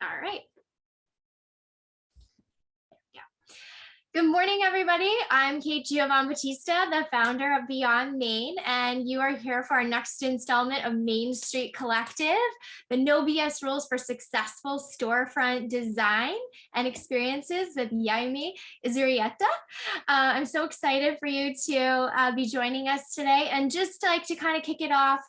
All right. Yeah. Good morning, everybody. I'm Kate Giovanni Batista, the founder of Beyond Main, and you are here for our next installment of Main Street Collective, the No-B.S rules for successful storefront design and experiences with Jaime Izurieta. I'm so excited for you to be joining us today, and just like to kind of kick it off,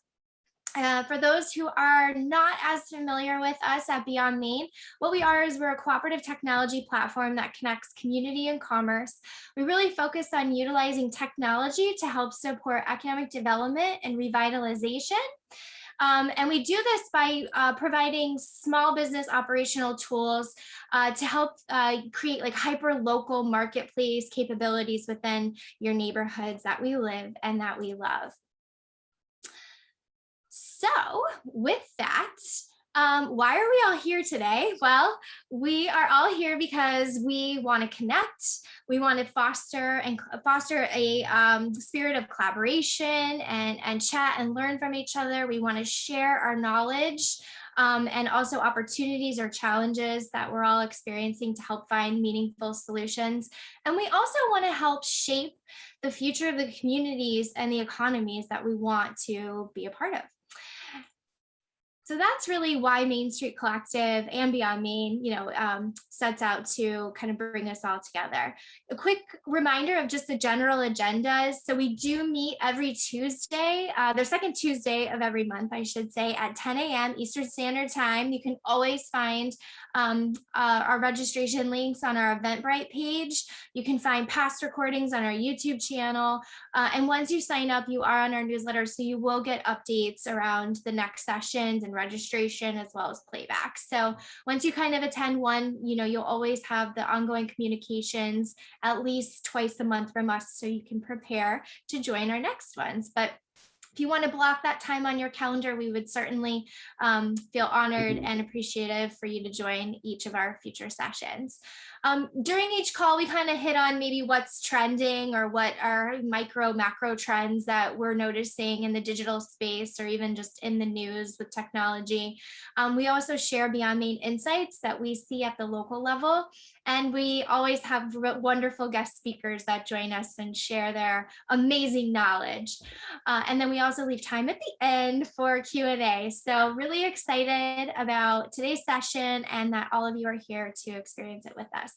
for those who are not as familiar with us at Beyond Main, what we are is we're a cooperative technology platform that connects community and commerce. We really focus on utilizing technology to help support economic development and revitalization. And we do this by providing small business operational tools to help create like hyper local marketplace capabilities within your neighborhoods that we live and that we love. So with that, why are we all here today? Well, we are all here because we want to connect. We want to foster a spirit of collaboration and chat and learn from each other. We want to share our knowledge and also opportunities or challenges that we're all experiencing to help find meaningful solutions. And we also want to help shape the future of the communities and the economies that we want to be a part of. So that's really why Main Street Collective and Beyond Main, sets out to kind of bring us all together. A quick reminder of just the general agendas. So we do meet every Tuesday, the second Tuesday of every month, I should say, at 10 a.m. Eastern Standard Time. You can always find our registration links on our Eventbrite page. You can find past recordings on our YouTube channel. And once you sign up, you are on our newsletter, so you will get updates around the next sessions and registration as well as playback. So once you kind of attend one, you'll always have the ongoing communications at least twice a month from us, so you can prepare to join our next ones. But if you want to block that time on your calendar, we would certainly feel honored and appreciative for you to join each of our future sessions. During each call, we kind of hit on maybe what's trending or what are macro trends that we're noticing in the digital space or even just in the news with technology. We also share Beyond Main insights that we see at the local level. And we always have wonderful guest speakers that join us and share their amazing knowledge. And then we also leave time at the end for Q&A. So really excited about today's session and that all of you are here to experience it with us.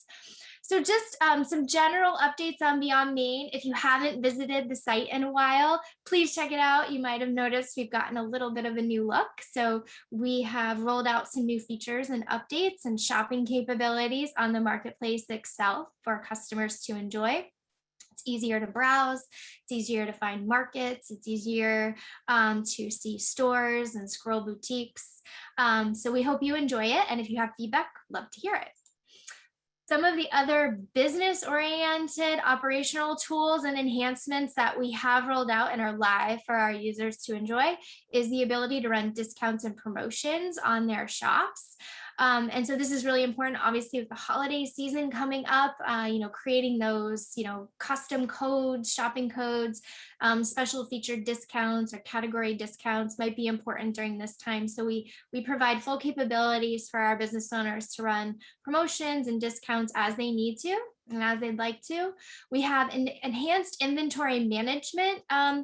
So just some general updates on Beyond Main. If you haven't visited the site in a while, please check it out. You might have noticed we've gotten a little bit of a new look. So we have rolled out some new features and updates and shopping capabilities on the marketplace itself for customers to enjoy. It's easier to browse, it's easier to find markets, it's easier to see stores and scroll boutiques. So we hope you enjoy it. And if you have feedback, love to hear it. Some of the other business-oriented operational tools and enhancements that we have rolled out and are live for our users to enjoy is the ability to run discounts and promotions on their shops. And so this is really important, obviously, with the holiday season coming up, creating those, custom codes, shopping codes, special featured discounts or category discounts might be important during this time. So we provide full capabilities for our business owners to run promotions and discounts as they need to and as they'd like to. We have enhanced inventory management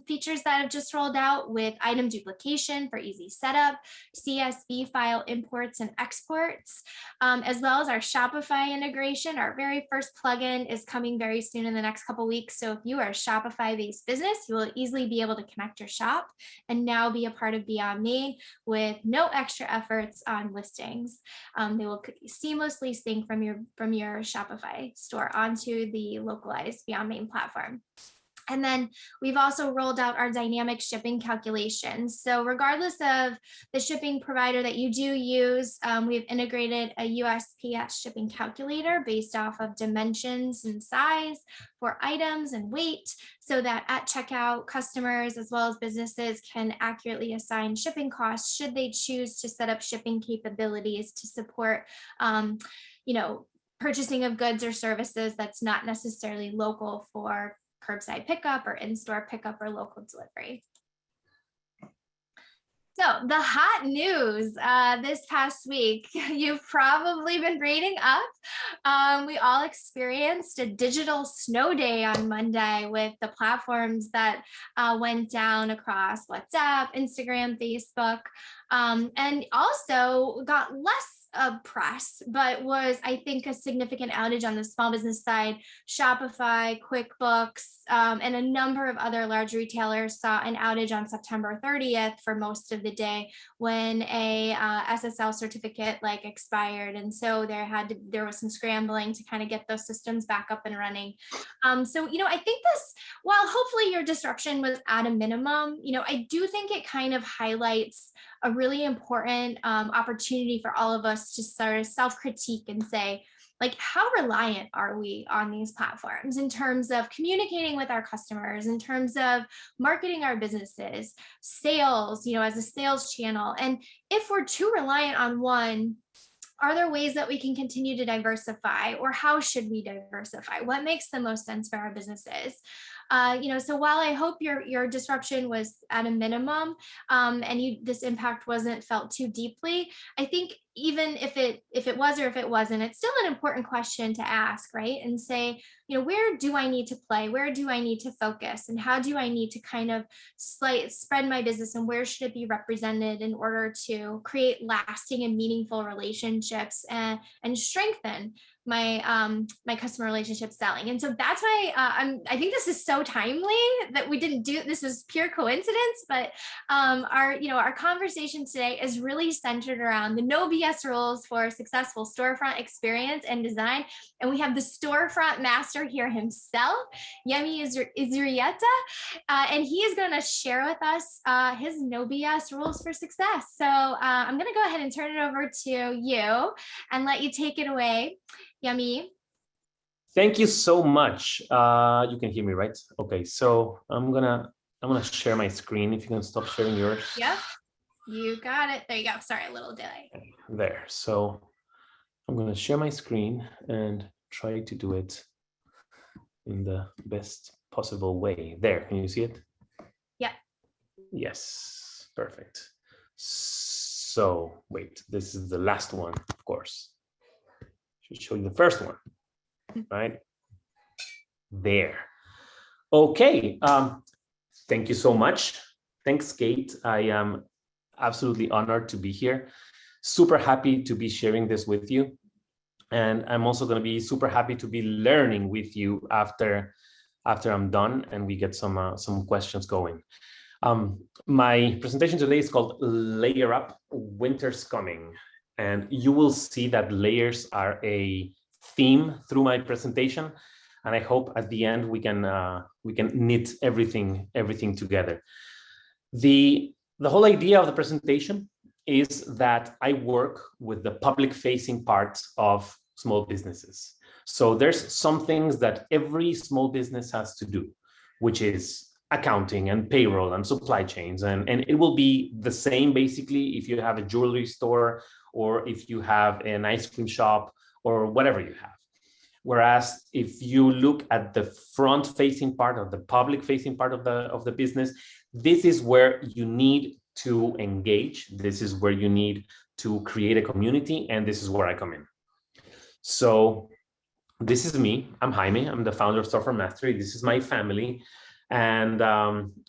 features that have just rolled out with item duplication for easy setup, CSV file imports and exports, as well as our Shopify integration. Our very first plugin is coming very soon in the next couple weeks. So if you are a Shopify-based business, you will easily be able to connect your shop and now be a part of Beyond Main with no extra efforts on listings. They will seamlessly sync from your Shopify store onto the localized Beyond Main platform. And then we've also rolled out our dynamic shipping calculations. So regardless of the shipping provider that you do use, we've integrated a USPS shipping calculator based off of dimensions and size for items and weight, so that at checkout, customers as well as businesses can accurately assign shipping costs should they choose to set up shipping capabilities to support purchasing of goods or services that's not necessarily local for curbside pickup or in-store pickup or local delivery. So the hot news this past week, you've probably been reading up. We all experienced a digital snow day on Monday with the platforms that went down across WhatsApp, Instagram, Facebook, and also got less press, but was, I think, a significant outage on the small business side. Shopify, QuickBooks, and a number of other large retailers saw an outage on September 30th for most of the day when a SSL certificate like expired, and so there was some scrambling to kind of get those systems back up and running. So I think this, while hopefully your disruption was at a minimum, I do think it kind of highlights a really important opportunity for all of us to sort of self-critique and say, like, how reliant are we on these platforms in terms of communicating with our customers, in terms of marketing our businesses, sales, as a sales channel? And if we're too reliant on one, are there ways that we can continue to diversify, or how should we diversify? What makes the most sense for our businesses? So while I hope your disruption was at a minimum, and this impact wasn't felt too deeply, I think even if it was or if it wasn't, it's still an important question to ask, right? And say, where do I need to play? Where do I need to focus? And how do I need to kind of spread my business, and where should it be represented in order to create lasting and meaningful relationships and strengthen my customer relationship selling? And so that's why I think this is so timely that we didn't do this. Is pure coincidence, but our conversation today is really centered around the No-B.S rules for successful storefront experience and design. And we have the storefront master here himself, Jaime Izurieta, and he is going to share with us his No-B.S rules for success. So I'm going to go ahead and turn it over to you and let you take it away. Jaime. Thank you so much. You can hear me, right? Okay, so I'm gonna share my screen. If you can stop sharing yours. Yep, you got it. There you go. Sorry, a little delay. There. So I'm gonna share my screen and try to do it in the best possible way. There, can you see it? Yeah. Yes, perfect. So wait, this is the last one, of course. Should show you the first one, right? There. Okay. Thank you so much. Thanks, Kate. I am absolutely honored to be here. Super happy to be sharing this with you. And I'm also going to be super happy to be learning with you after I'm done and we get some questions going. My presentation today is called Layer Up, Winter's Coming. And you will see that layers are a theme through my presentation. And I hope at the end we can knit everything together. The whole idea of the presentation is that I work with the public-facing parts of small businesses. So there's some things that every small business has to do, which is accounting and payroll and supply chains. And it will be the same basically if you have a jewelry store or if you have an ice cream shop or whatever you have. Whereas if you look at the front-facing part of the public-facing part of the business, this is where you need to engage. This is where you need to create a community, and this is where I come in. So this is me. I'm Jaime. I'm the founder of Storefront Mastery. This is my family. And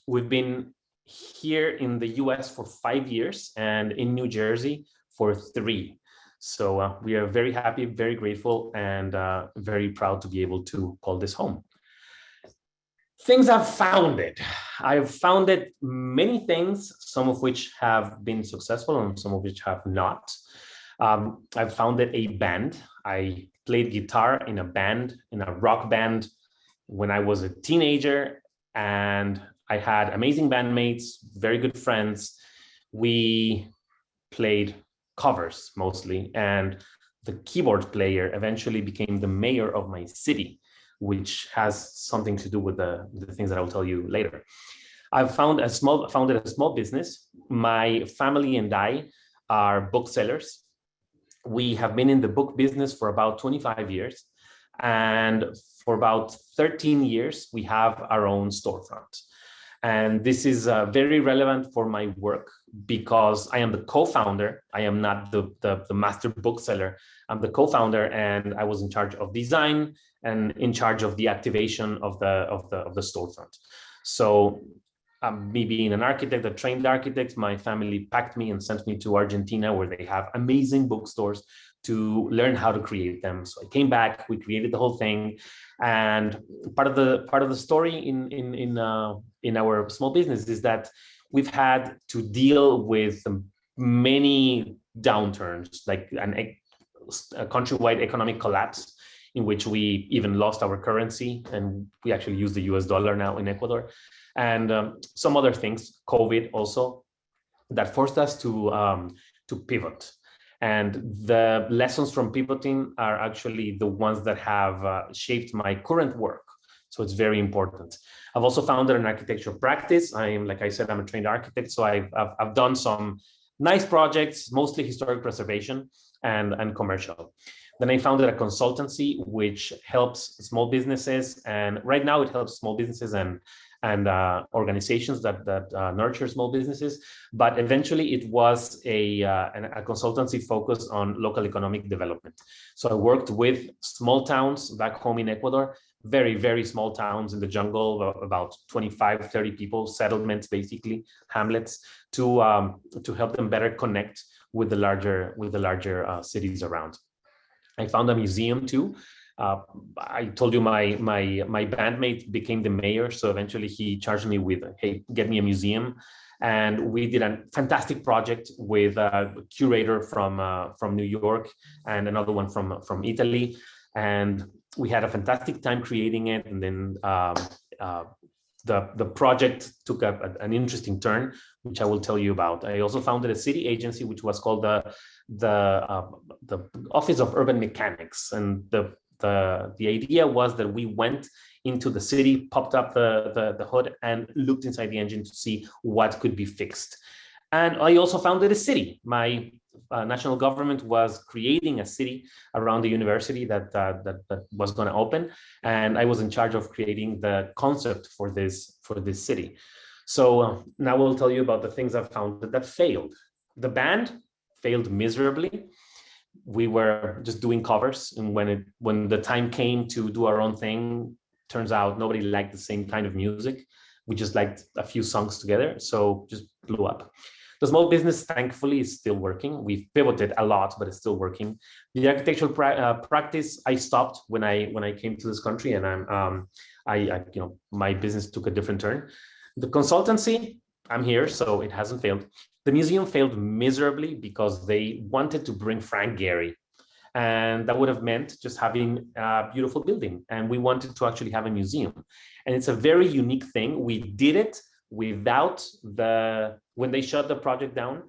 we've been here in the US for 5 years and in New Jersey for 3. So we are very happy, very grateful, and very proud to be able to call this home. Things I've founded. I've founded many things, some of which have been successful and some of which have not. I've founded a band. I played guitar in a band, in a rock band, when I was a teenager, and I had amazing bandmates, very good friends. We played covers mostly, and the keyboard player eventually became the mayor of my city, which has something to do with the things that I'll tell you later. I've founded a small business. My family and I are booksellers. We have been in the book business for about 25 years. And for about 13 years, we have our own storefront. And this is very relevant for my work because I am the co-founder. I am not the master bookseller. I'm the co-founder, and I was in charge of design and in charge of the activation of the storefront. So me being an architect, a trained architect, my family packed me and sent me to Argentina, where they have amazing bookstores, to learn how to create them. So I came back, we created the whole thing. And part of the story in our small business is that we've had to deal with many downturns, like a countrywide economic collapse, in which we even lost our currency, and we actually use the US dollar now in Ecuador, and some other things, COVID also, that forced us to pivot. And the lessons from pivoting are actually the ones that have shaped my current work. So it's very important. I've also founded an architecture practice. Like I said, I'm a trained architect. So I've done some nice projects, mostly historic preservation and commercial. Then I founded a consultancy which helps small businesses. And right now it helps small businesses and organizations that nurture small businesses, but eventually it was a consultancy focused on local economic development. So I worked with small towns back home in Ecuador, very, very small towns in the jungle, about 25, 30 people, settlements, basically hamlets, to help them better connect with the larger cities around. I found a museum too. I told you my bandmate became the mayor, so eventually he charged me with, hey, get me a museum, and we did a fantastic project with a curator from New York and another one from Italy, and we had a fantastic time creating it. And then the project took up an interesting turn, which I will tell you about. I also founded a city agency, which was called the Office of Urban Mechanics, and the idea was that we went into the city, popped up the hood, and looked inside the engine to see what could be fixed. And I also founded a city. My national government was creating a city around the university that was going to open, and I was in charge of creating the concept for this city. So now we'll tell you about the things I've found that failed. The band failed miserably. We were just doing covers, and when the time came to do our own thing, turns out nobody liked the same kind of music. We just liked a few songs together, so just blew up. The small business, thankfully, is still working. We've pivoted a lot, but it's still working. The architectural practice, I stopped when I came to this country, and my business took a different turn. The consultancy, I'm here, so it hasn't failed. The museum failed miserably because they wanted to bring Frank Gehry, and that would have meant just having a beautiful building. And we wanted to actually have a museum. And it's a very unique thing. We did it without when they shut the project down,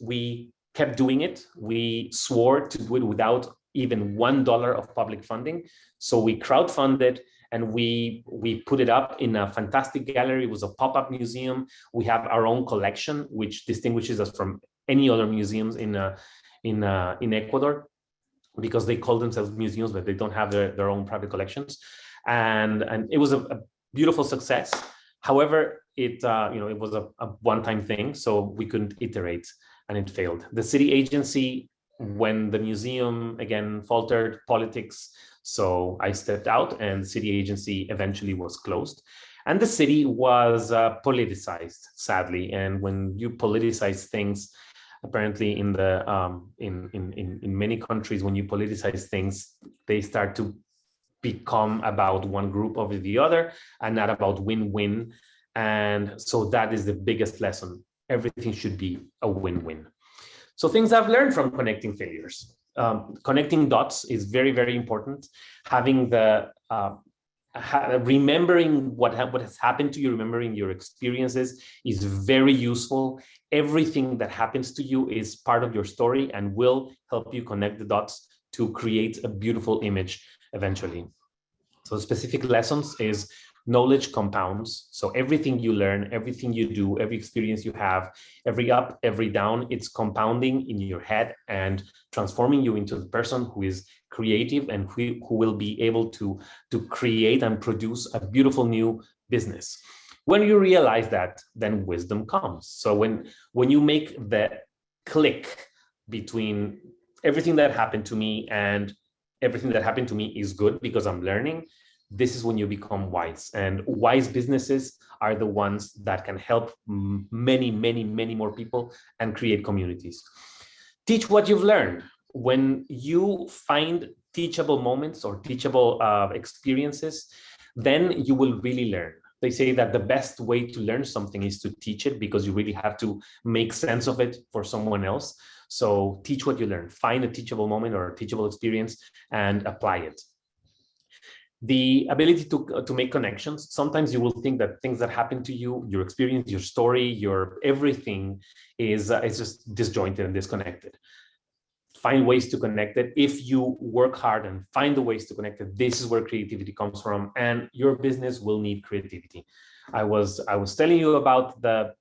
we kept doing it. We swore to do it without even $1 of public funding. So we crowdfunded, and we put it up in a fantastic gallery. It was a pop-up museum. We have our own collection, which distinguishes us from any other museums in Ecuador, because they call themselves museums, but they don't have their own private collections. And it was a beautiful success. However, it was a one-time thing, so we couldn't iterate, and it failed. The city agency, when the museum again faltered, politics, so I stepped out, and the city agency eventually was closed. And the city was politicized, sadly. And when you politicize things, apparently in many countries, when you politicize things, they start to become about one group over the other and not about win-win. And so that is the biggest lesson. Everything should be a win-win. So things I've learned from connecting failures. Connecting dots is very, very important. Having remembering what has happened to you, remembering your experiences is very useful. Everything that happens to you is part of your story and will help you connect the dots to create a beautiful image eventually. So specific lessons is knowledge compounds. So everything you learn, everything you do, every experience you have, every up, every down, it's compounding in your head and transforming you into the person who is creative and who will be able to create and produce a beautiful new business. When you realize that, then wisdom comes. So when you make the click between everything that happened to me and everything that happened to me is good because I'm learning, this is when you become wise. And wise businesses are the ones that can help many, many, many more people and create communities. Teach what you've learned. When you find teachable moments or teachable experiences, then you will really learn. They say that the best way to learn something is to teach it, because you really have to make sense of it for someone else. So teach what you learn, find a teachable moment or a teachable experience and apply it. The ability to make connections. Sometimes you will think that things that happen to you, your experience, your story, your everything is just disjointed and disconnected. Find ways to connect it. If you work hard and find the ways to connect it, this is where creativity comes from, and your business will need creativity. I was telling you about the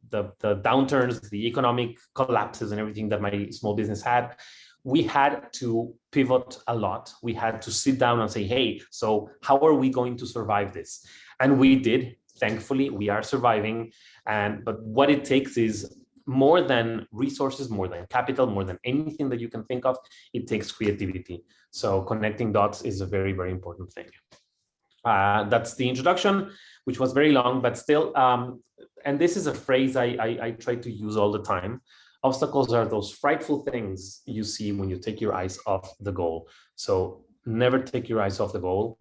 downturns, the economic collapses and everything that my small business had. We had to pivot a lot. We had to sit down and say, hey, so how are we going to survive this? And we did. Thankfully, we are surviving. But what it takes is more than resources, more than capital, more than anything that you can think of, it takes creativity. So connecting dots is a very, very important thing. That's the introduction, which was very long, but still, and this is a phrase I try to use all the time. Obstacles are those frightful things you see when you take your eyes off the goal. So never take your eyes off the goal.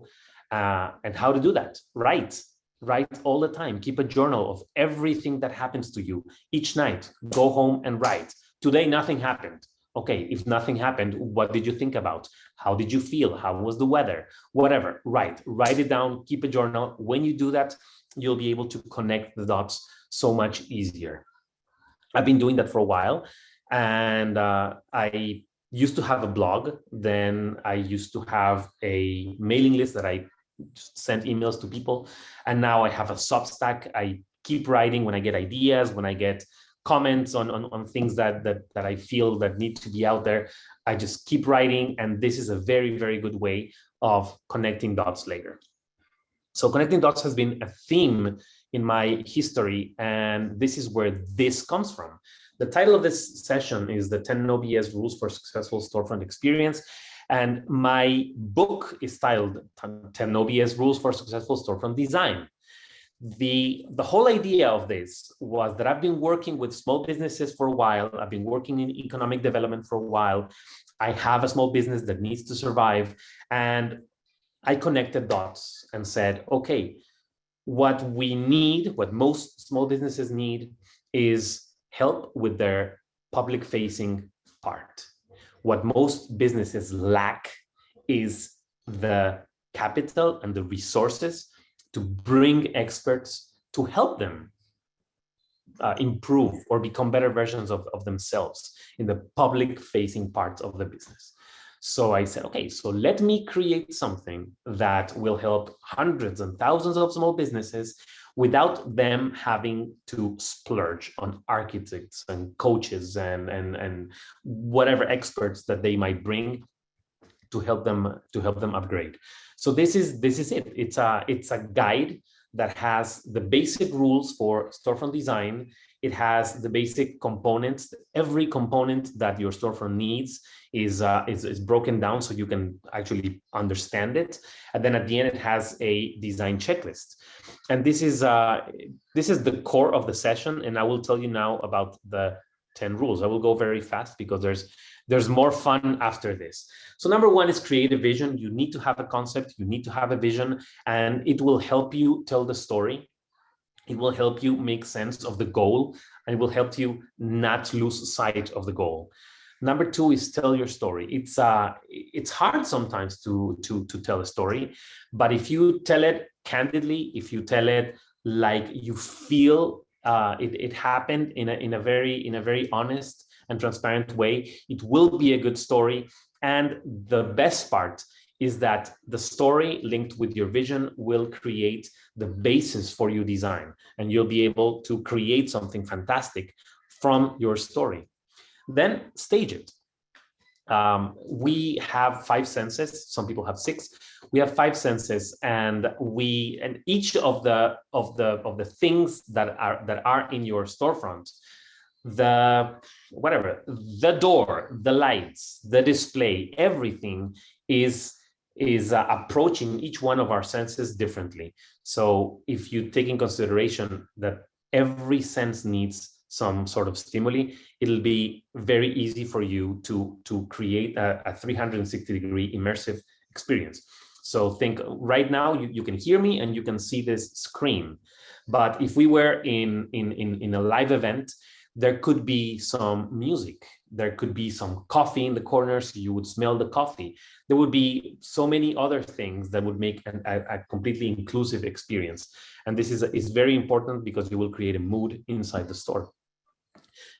And how to do that? Write all the time. Keep a journal of everything that happens to you each night. Go home and write. Today, nothing happened. Okay, if nothing happened, what did you think about? How did you feel? How was the weather? Whatever, write it down, keep a journal. When you do that, you'll be able to connect the dots so much easier. I've been doing that for a while, and I used to have a blog. Then I used to have a mailing list that I sent emails to people, and now I have a Substack. I keep writing when I get ideas, when I get comments on things that I feel that need to be out there. I just keep writing, and this is a very, very good way of connecting dots later. So connecting dots has been a theme in my history, and this is where this comes from. The title of this session is the 10 No-B.S Rules for Successful Storefront Experience, and my book is titled 10 No-B.S Rules for Successful Storefront Design. The whole idea of this was that I've been working with small businesses for a while. I've been working in economic development for a while. I have a small business that needs to survive, and I connected dots and said, okay, what we need, what most small businesses need, is help with their public-facing part. What most businesses lack is the capital and the resources to bring experts to help them improve or become better versions of themselves in the public-facing part of the business. So I said, okay, so let me create something that will help hundreds and thousands of small businesses without them having to splurge on architects and coaches and whatever experts that they might bring to help them upgrade. So this is it. It's a guide that has the basic rules for storefront design. It has the basic components. Every component that your storefront needs is broken down so you can actually understand it. And then at the end, it has a design checklist. And this is the core of the session. And I will tell you now about the 10 rules. I will go very fast because there's more fun after this. So number one is create a vision. You need to have a concept, you need to have a vision, and it will help you tell the story. It will help you make sense of the goal, and it will help you not lose sight of the goal. Number two is tell your story. It's hard sometimes to tell a story, but if you tell it candidly, if you tell it like you feel it happened in a very honest and transparent way, it will be a good story. And the best part is that the story linked with your vision will create the basis for your design, and you'll be able to create something fantastic from your story. Then stage it. We have 5 senses. Some people have 6. We have 5 senses, and each of the things that are in your storefront, the door, the lights, the display, everything is approaching each one of our senses differently. So if you take in consideration that every sense needs some sort of stimuli, it'll be very easy for you to create a 360-degree immersive experience. So think right now, you can hear me and you can see this screen. But if we were in a live event, there could be some music, there could be some coffee in the corners, you would smell the coffee. There would be so many other things that would make a completely inclusive experience. And this is very important because you will create a mood inside the store.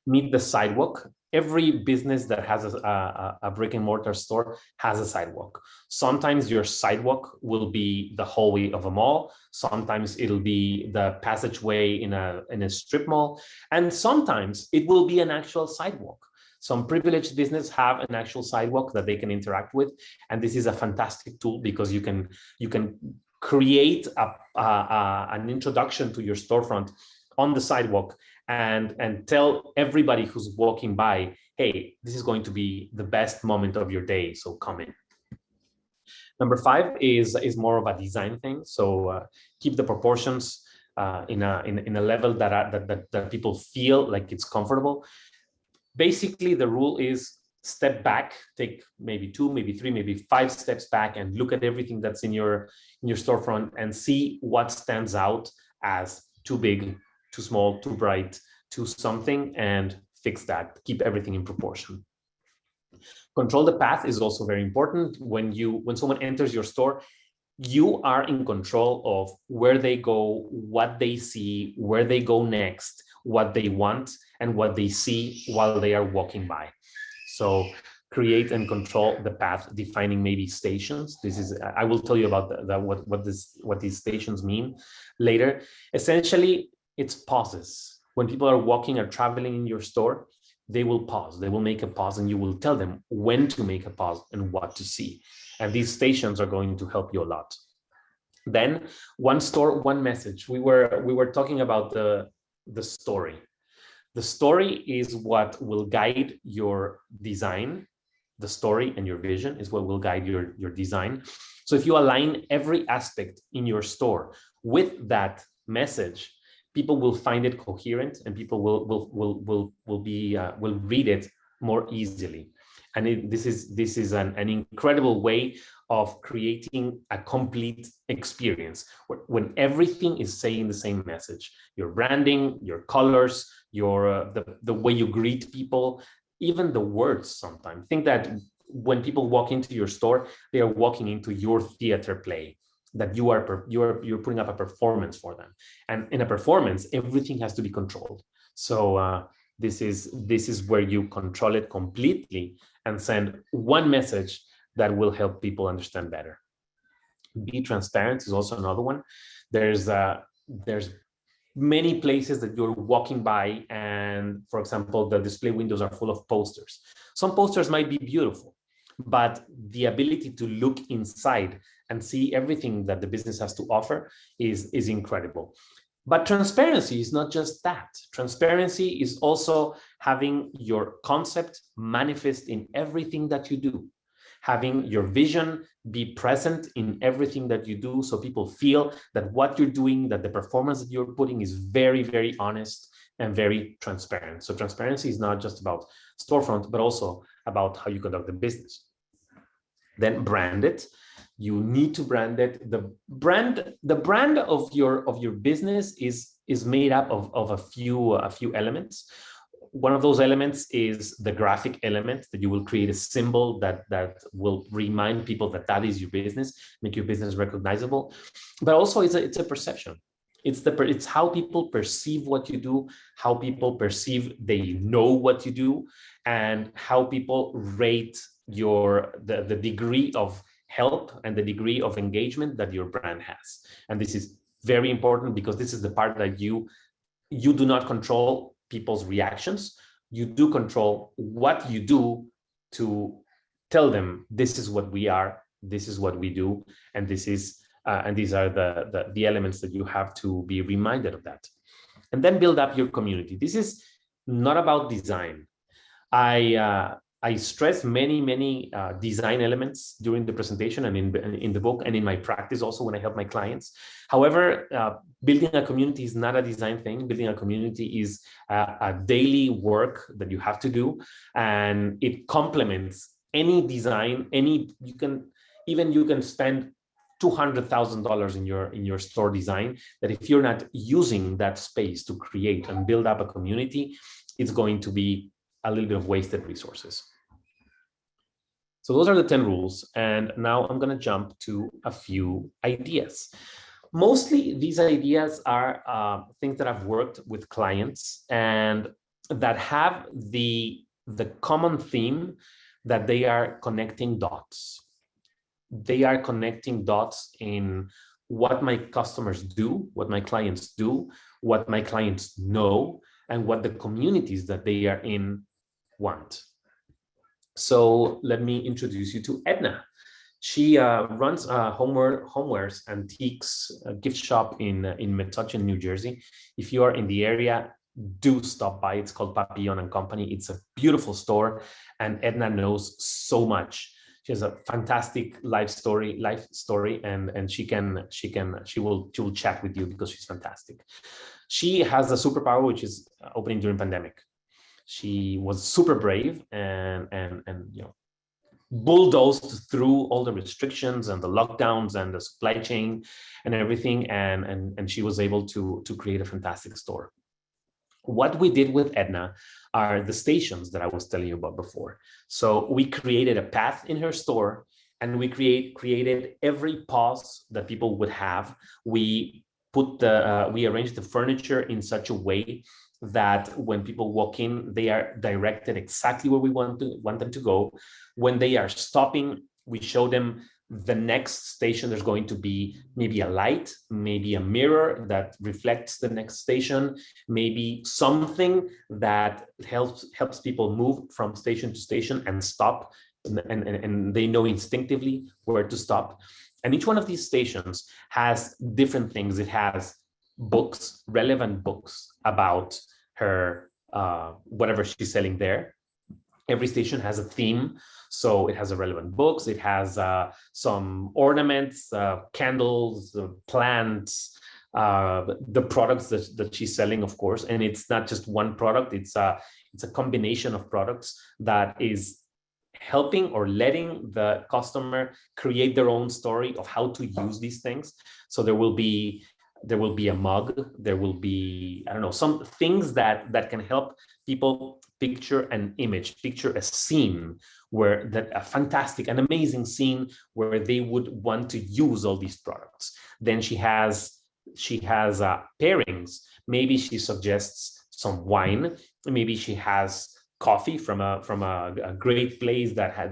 Meet the sidewalk. Every business that has a brick and mortar store has a sidewalk. Sometimes your sidewalk will be the hallway of a mall. Sometimes it'll be the passageway in a strip mall. And sometimes it will be an actual sidewalk. Some privileged business have an actual sidewalk that they can interact with. And this is a fantastic tool because you can create an introduction to your storefront on the sidewalk and tell everybody who's walking by, hey, this is going to be the best moment of your day, so come in. Number 5 is more of a design thing. So keep the proportions in a level that people feel like it's comfortable. Basically, the rule is step back, take maybe 2, maybe 3, maybe 5 steps back and look at everything that's in your storefront and see what stands out as too big, too small, too bright, too something, and fix that. Keep everything in proportion. Control the path is also very important. When someone enters your store, you are in control of where they go, what they see, where they go next, what they want, and what they see while they are walking by. So create and control the path, defining maybe stations. This is, I will tell you about what these stations mean later. Essentially, it's pauses. When people are walking or traveling in your store, they will pause. They will make a pause, and you will tell them when to make a pause and what to see. And these stations are going to help you a lot. Then, one store, one message. We were talking about the story. The story is what will guide your design. The story and your vision is what will guide your design. So if you align every aspect in your store with that message, people will find it coherent, and people will read it more easily. And this is an incredible way of creating a complete experience when everything is saying the same message. Your branding, your colors, your the way you greet people, even the words. Sometimes think that when people walk into your store, they are walking into your theater play, that you're putting up a performance for them. And in a performance, everything has to be controlled. So this is where you control it completely and send one message that will help people understand better. Be transparent is also another one. There's many places that you're walking by, and for example, the display windows are full of posters. Some posters might be beautiful, but the ability to look inside and see everything that the business has to offer is incredible. But transparency is not just that. Transparency is also having your concept manifest in everything that you do, having your vision be present in everything that you do, so people feel that what you're doing, that the performance that you're putting is very, very honest and very transparent. So transparency is not just about storefront, but also about how you conduct the business. Then brand it. You need to brand it. The brand of your business is made up of a few elements. One of those elements is the graphic element, that you will create a symbol that will remind people that is your business, make your business recognizable. But also it's a perception. It's how people perceive what you do, how people perceive they know what you do, and how people rate the degree of help and the degree of engagement that your brand has. And this is very important because this is the part that you do not control people's reactions. You do control what you do to tell them this is what we are, this is what we do, and this is and these are the elements that you have to be reminded of that. And then build up your community. This is not about design. I stress many design elements during the presentation and in the book and in my practice also when I help my clients. However, building a community is not a design thing. Building a community is a daily work that you have to do, and it complements any design. You can spend $200,000 in your store design, that if you're not using that space to create and build up a community, it's going to be a little bit of wasted resources. So those are the 10 rules. And now I'm going to jump to a few ideas. Mostly these ideas are things that I've worked with clients and that have the common theme that they are connecting dots. They are connecting dots in what my customers do, what my clients do, what my clients know, and what the communities that they are in want. So let me introduce you to Edna. She runs a homewares antiques gift shop in Metuchen, New Jersey. If you are in the area, do stop by. It's called Papillon and Company. It's a beautiful store, and Edna knows so much. She has a fantastic life story, and she will chat with you because she's fantastic. She has a superpower, which is opening during pandemic. She was super brave and bulldozed through all the restrictions and the lockdowns and the supply chain and everything, and she was able to create a fantastic store. What we did with Edna are the stations that I was telling you about before. So we created a path in her store, and we created every pause that people would have. We arranged the furniture in such a way that when people walk in, they are directed exactly where we want them to go. When they are stopping, we show them the next station. There's going to be maybe a light, maybe a mirror that reflects the next station, maybe something that helps people move from station to station and stop, and they know instinctively where to stop. And each one of these stations has different things. It has books, relevant books about her, whatever she's selling there. Every station has a theme. So it has a relevant books. It has some ornaments, candles, plants, the products that she's selling, of course. And it's not just one product. It's a combination of products that is helping or letting the customer create their own story of how to use these things. So there will be a mug, there will be, I don't know, some things that can help people picture an image, picture a scene where a fantastic, an amazing scene where they would want to use all these products. Then she has pairings. Maybe she suggests some wine. Maybe she has coffee from a great place that had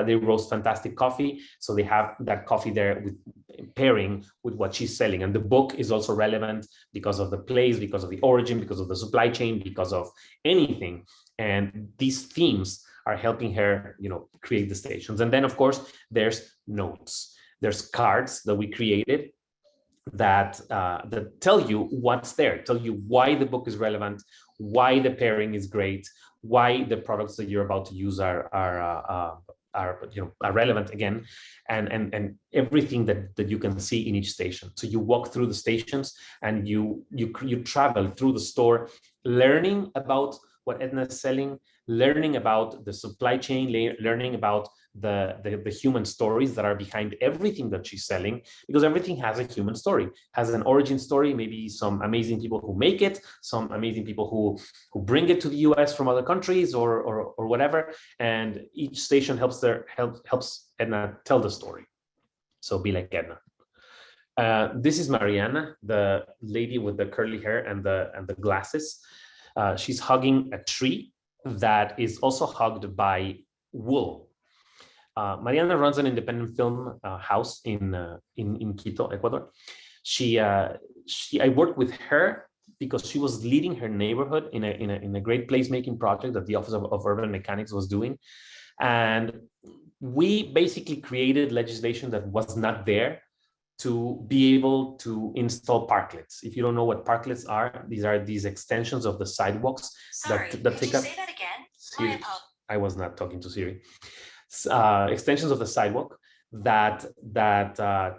they roast fantastic coffee. So they have that coffee there with pairing with what she's selling. And the book is also relevant because of the place, because of the origin, because of the supply chain, because of anything. And these themes are helping her, create the stations. And then, of course, there's notes. There's cards that we created that tell you what's there, tell you why the book is relevant, why the pairing is great, why the products that you're about to use are relevant again, and everything that you can see in each station. So you walk through the stations and you travel through the store, learning about what Edna is selling, learning about the supply chain, learning about the human stories that are behind everything that she's selling, because everything has a human story, has an origin story, maybe some amazing people who make it, some amazing people who bring it to the US from other countries or whatever, and each station helps Edna tell the story. So be like Edna. This is Mariana, the lady with the curly hair and the glasses. She's hugging a tree that is also hugged by wool. Mariana runs an independent film house in Quito, Ecuador. I worked with her because she was leading her neighborhood in a great placemaking project that the Office of Urban Mechanics was doing. And we basically created legislation that was not there to be able to install parklets. If you don't know what parklets are these extensions of the sidewalks. Sorry, that take you up. say that again? Siri, I was not talking to Siri. Extensions of the sidewalk that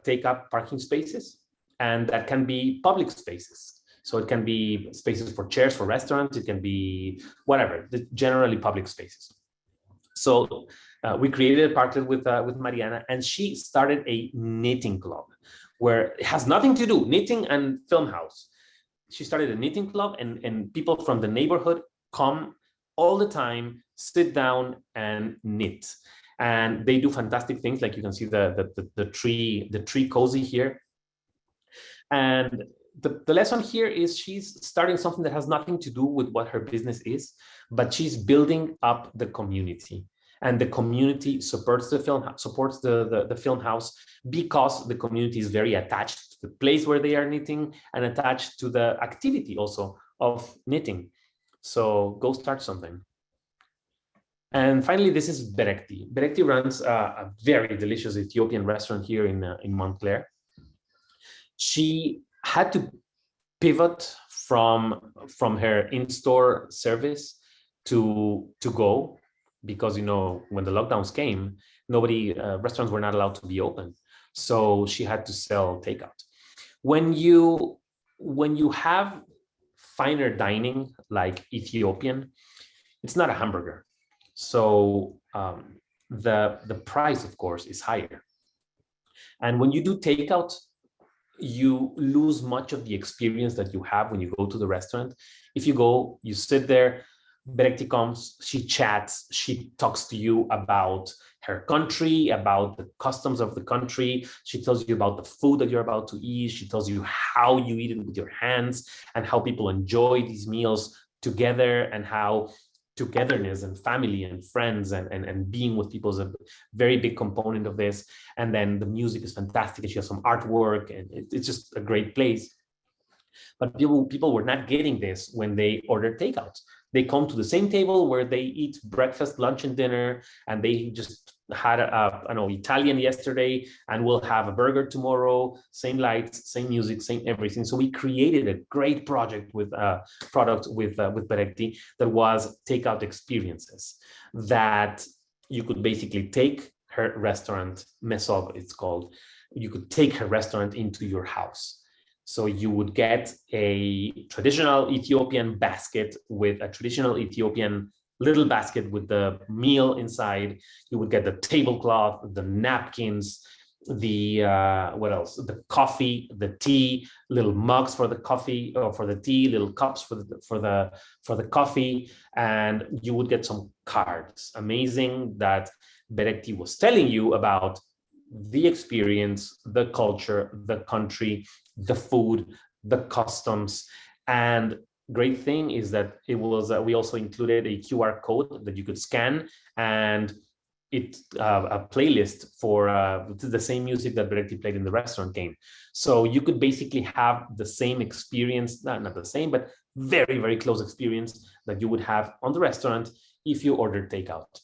take up parking spaces, and that can be public spaces. So it can be spaces for chairs for restaurants. It can be whatever, generally public spaces. So we created a parklet with Mariana, and she started a knitting club where it has nothing to do, knitting and film house. She started a knitting club, and people from the neighborhood come all the time, sit down and knit. And they do fantastic things, like you can see the tree cozy here. And the lesson here is she's starting something that has nothing to do with what her business is, but she's building up the community. And the community supports the film house because the community is very attached to the place where they are knitting and attached to the activity also of knitting. So go start something. And finally, this is Berekti. Berekti runs a very delicious Ethiopian restaurant here in Montclair. She had to pivot from her in-store service to go, because when the lockdowns came, restaurants were not allowed to be open. So she had to sell takeout. When you have finer dining like Ethiopian, it's not a hamburger. So the price, of course, is higher. And when you do takeout, you lose much of the experience that you have when you go to the restaurant. If you go, you sit there, Berekti comes, she chats, she talks to you about her country, about the customs of the country. She tells you about the food that you're about to eat. She tells you how you eat it with your hands and how people enjoy these meals together, and how togetherness and family and friends and being with people is a very big component of this. And then the music is fantastic, and she has some artwork, and it's just a great place. But people were not getting this when they order takeout. They come to the same table where they eat breakfast, lunch, and dinner, and they just had Italian yesterday, and we'll have a burger tomorrow. Same lights, same music, same everything. So we created a great product with Berekti that was takeout experiences that you could basically take her restaurant, Mesov it's called. You could take her restaurant into your house. So you would get a traditional Ethiopian basket with a traditional Ethiopian little basket with the meal inside. You would get the tablecloth, the napkins, the what else? The coffee, the tea, little mugs for the coffee or for the tea, little cups for the coffee, and you would get some cards. Amazing that Berekti was telling you about the experience, the culture, the country, the food, the customs. And great thing is that it was we also included a QR code that you could scan, and it a playlist for the same music that Berekti played in the restaurant came. So you could basically have the same experience, not the same, but very, very close experience that you would have on the restaurant if you ordered takeout.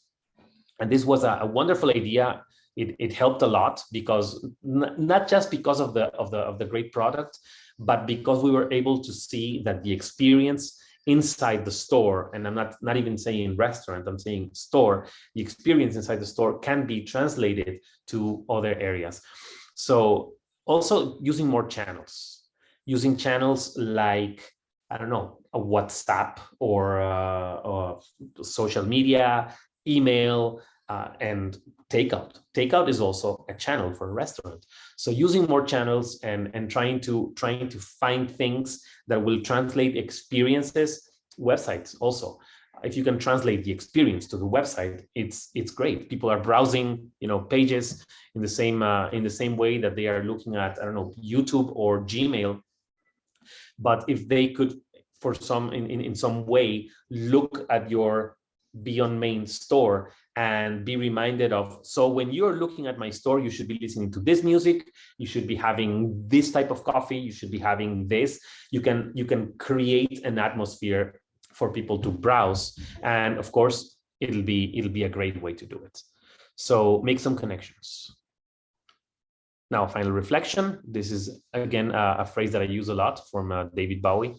And this was a wonderful idea. It helped a lot, because not just because of the great product, but because we were able to see that the experience inside the store, and I'm not even saying restaurant, I'm saying store, the experience inside the store can be translated to other areas. So also using more channels, using channels like, I don't know, a WhatsApp or social media, email, and takeout. Takeout is also a channel for a restaurant. So using more channels and trying to find things that will translate experiences. Websites also. If you can translate the experience to the website, it's great. People are browsing, pages in the same way that they are looking at, I don't know, YouTube or Gmail. But if they could, in some way, look at your Beyond Main store and be reminded of, so when you're looking at my store, you should be listening to this music, you should be having this type of coffee, you should be having this. You can create an atmosphere for people to browse, and of course it'll be a great way to do it. So make some connections. Now, final reflection. This is again a phrase that I use a lot from David Bowie.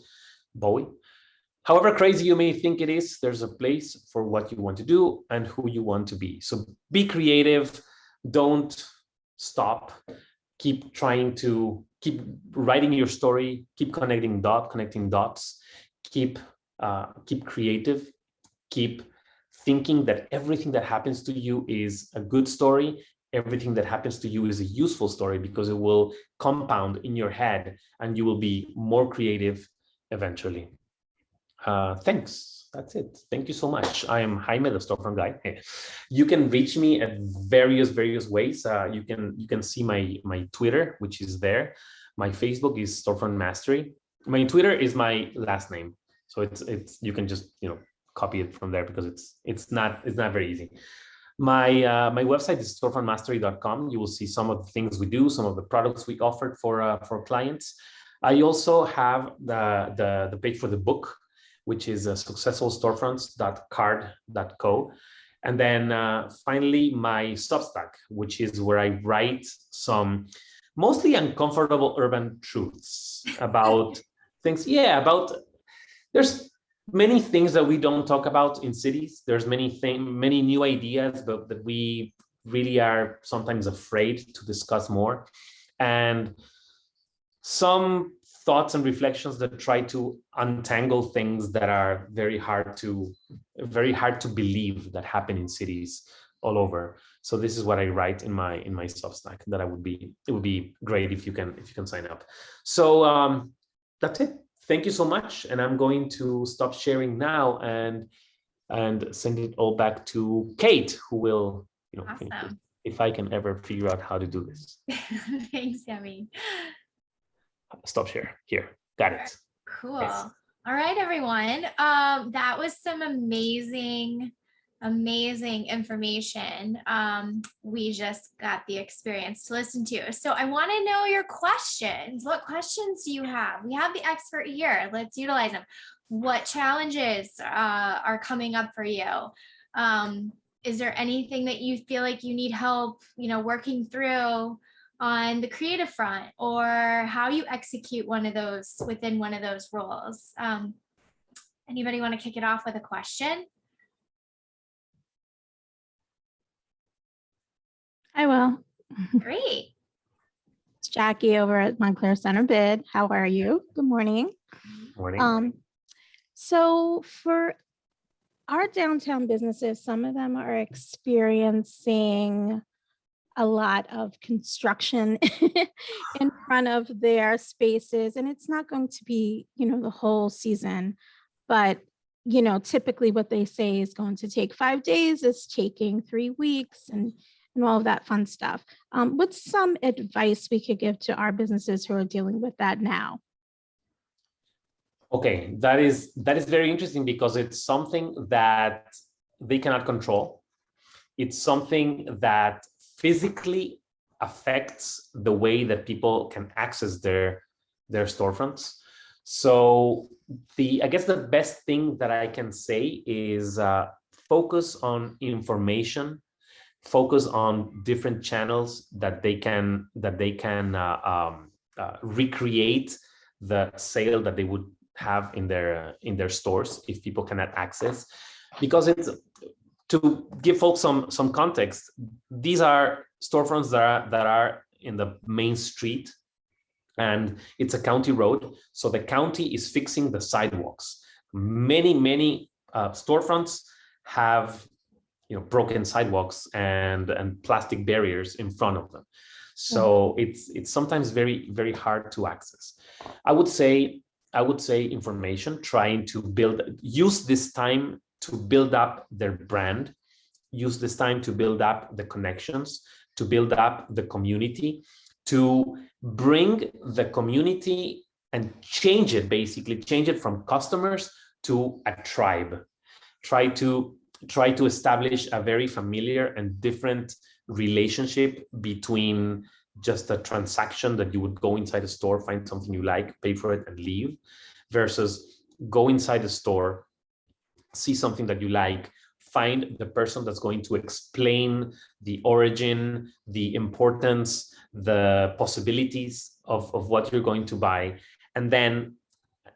However crazy you may think it is, there's a place for what you want to do and who you want to be. So be creative, don't stop, keep trying to keep writing your story, keep connecting dots, keep creative, keep thinking that everything that happens to you is a good story. Everything that happens to you is a useful story, because it will compound in your head and you will be more creative eventually. Thanks. That's it. Thank you so much. I am Jaime, the storefront guy. You can reach me at various ways. You can see my Twitter, which is there. My Facebook is Storefront Mastery. My Twitter is my last name, so it's you can just copy it from there, because it's not very easy. My website is storefrontmastery.com. You will see some of the things we do, some of the products we offered for clients. I also have the page for the book, which is successfulstorefronts.card.co. And then finally, my Substack, which is where I write some mostly uncomfortable urban truths about things. Yeah, there's many things that we don't talk about in cities. There's many new ideas, but that we really are sometimes afraid to discuss more. And some thoughts and reflections that try to untangle things that are very hard to believe that happen in cities all over. So this is what I write in my Substack. That it would be great if you can sign up. So that's it. Thank you so much, and I'm going to stop sharing now and send it all back to Kate, who will Awesome. if I can ever figure out how to do this. Thanks, Yemi. Stop share here. Got it. Cool. Yes. All right, everyone. That was some amazing information. We just got the experience to listen to. So I want to know your questions. What questions do you have? We have the expert here. Let's utilize them. What challenges are coming up for you? Is there anything that you feel like you need help, working through on the creative front, or how you execute one of those within one of those roles? Anybody want to kick it off with a question? I will. Great. It's Jackie over at Montclair Center Bid. How are you? Good morning. Morning. So for our downtown businesses, some of them are experiencing a lot of construction in front of their spaces, and it's not going to be, the whole season, but typically what they say is going to take 5 days is taking 3 weeks, and all of that fun stuff. What's some advice we could give to our businesses who are dealing with that now? Okay, that is very interesting, because it's something that they cannot control. It's something that physically affects the way that people can access their storefronts. So I guess the best thing that I can say is focus on information, focus on different channels that they can recreate the sale that they would have in their stores if people cannot access. Because it's, to give folks some context, these are storefronts that are in the main street, and it's a county road. So the county is fixing the sidewalks. Many storefronts have broken sidewalks and plastic barriers in front of them. So it's sometimes very, very hard to access. I would say information, trying to use this time to build up their brand, use this time to build up the connections, to build up the community, to bring the community and change it from customers to a tribe. Try to try to establish a very familiar and different relationship between just a transaction that you would go inside a store, find something you like, pay for it and leave, versus go inside the store, see something that you like, find the person that's going to explain the origin, the importance, the possibilities of what you're going to buy, and then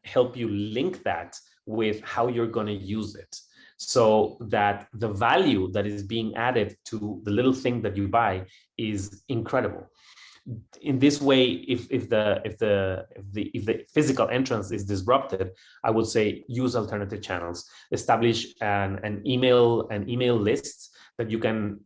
help you link that with how you're going to use it, so that the value that is being added to the little thing that you buy is incredible. In this way, if the physical entrance is disrupted, I would say use alternative channels. Establish an email list that you can,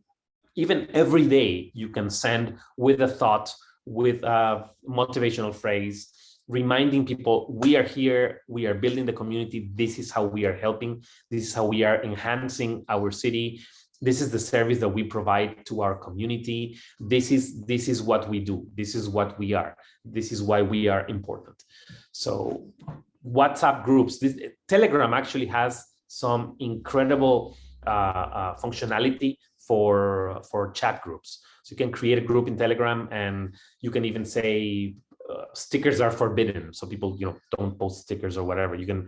even every day, you can send with a thought, with a motivational phrase, reminding people, we are here, we are building the community, this is how we are helping, this is how we are enhancing our city, this is the service that we provide to our community, this is what we do, this is what we are, this is why we are important. So WhatsApp groups, Telegram actually has some incredible functionality for chat groups. So you can create a group in Telegram, and you can even say stickers are forbidden, so people don't post stickers or whatever. You can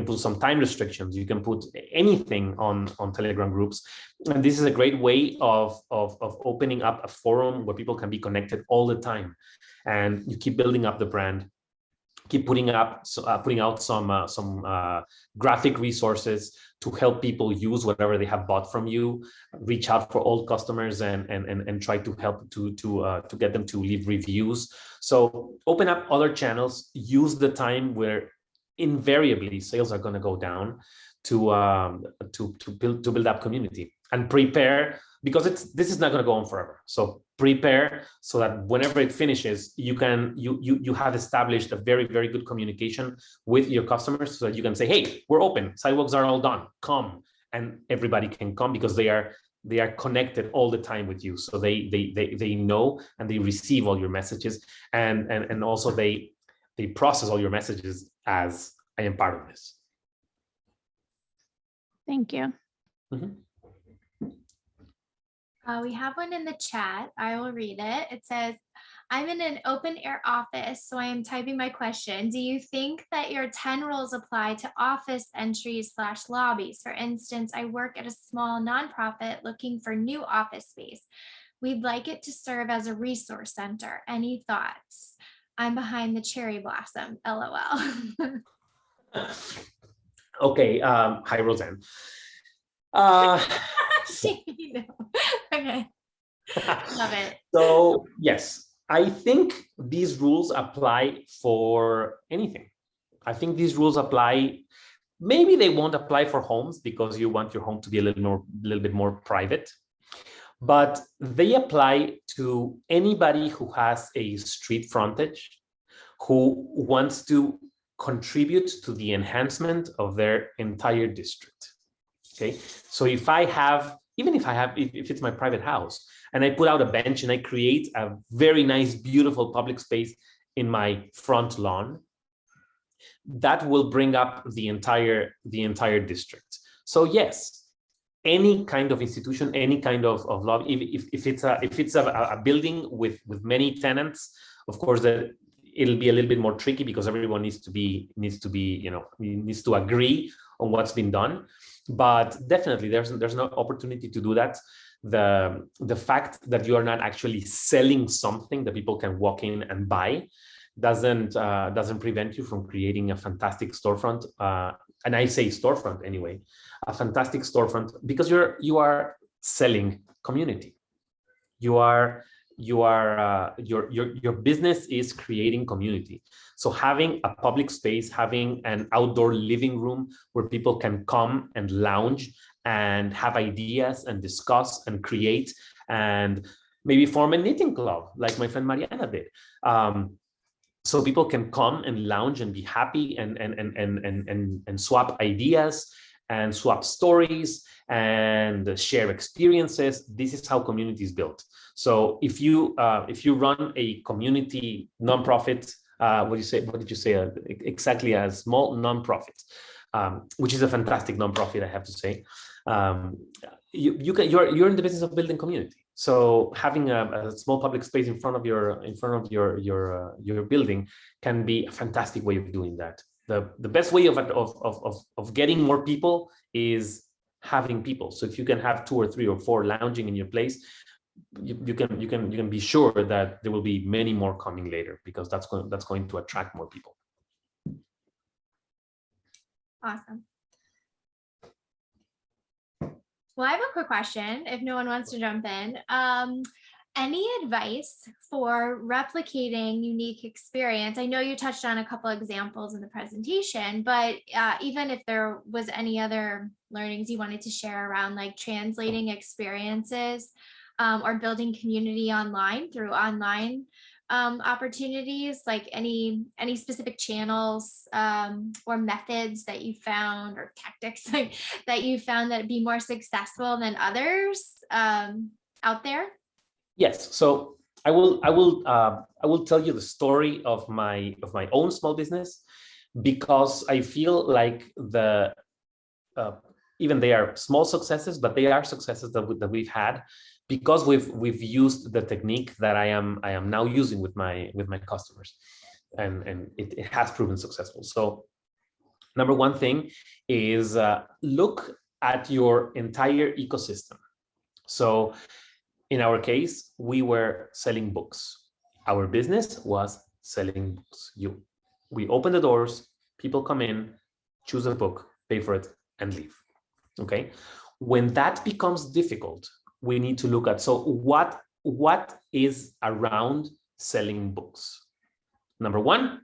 put some time restrictions, you can put anything on Telegram groups, and this is a great way of opening up a forum where people can be connected all the time, and you keep building up the brand, keep putting out some graphic resources to help people use whatever they have bought from you, reach out for old customers and try to help to get them to leave reviews. So open up other channels, use the time where invariably sales are going to go down to build up community, and prepare, because this is not going to go on forever. So prepare so that whenever it finishes, you have established a very, very good communication with your customers, so that you can say, hey, we're open, sidewalks are all done, come, and everybody can come because they are connected all the time with you. So they know and they receive all your messages, and also they process all your messages as, I am part of this. Thank you. Mm-hmm. We have one in the chat. I will read it. It says, I'm in an open air office, so I am typing my question. Do you think that your 10 rules apply to office entries / lobbies? For instance, I work at a small nonprofit looking for new office space. We'd like it to serve as a resource center. Any thoughts? I'm behind the cherry blossom, LOL. Okay, hi, Roseanne. Okay. Love it. So yes, I think these rules apply for anything. I think these rules apply. Maybe they won't apply for homes because you want your home to be a little bit more private, but they apply to anybody who has a street frontage, who wants to contribute to the enhancement of their entire district. Okay, so if it's my private house and I put out a bench and I create a very nice, beautiful public space in my front lawn, that will bring up the entire district. So yes, any kind of institution, any kind of lobby, if it's a building with many tenants, of course that it'll be a little bit more tricky because everyone needs to agree on what's been done. But definitely there's no opportunity to do that. The fact that you are not actually selling something that people can walk in and buy doesn't prevent you from creating a fantastic storefront. And I say storefront anyway, a fantastic storefront, because you are selling community. Your business is creating community. So having a public space, having an outdoor living room where people can come and lounge and have ideas and discuss and create, and maybe form a knitting club like my friend Mariana did. So people can come and lounge and be happy and swap ideas and swap stories and share experiences. This is how community is built. So if you run a community nonprofit, what did you say? Exactly, a small nonprofit, which is a fantastic nonprofit, I have to say. You're in the business of building community. So having a small public space in front of your building can be a fantastic way of doing that. The best way of getting more people is having people. So if you can have 2 or 3 or 4 lounging in your place, you can be sure that there will be many more coming later, because that's going to attract more people. Awesome. Well, I have a quick question if no one wants to jump in. Any advice for replicating unique experience? I know you touched on a couple examples in the presentation, but even if there was any other learnings you wanted to share around like translating experiences or building community online through online opportunities, like any specific channels or methods that you found, or tactics that you found that be more successful than others out there? Yes. So I will tell you the story of my own small business, because I feel like even they are small successes, but they are successes that we've had because we've used the technique that I am now using with my customers, and it has proven successful. So number one thing is look at your entire ecosystem. So in our case, we were selling books. Our business was selling books. We open the doors, people come in, choose a book, pay for it, and leave. Okay. When that becomes difficult, we need to look at, so what is around selling books? Number one,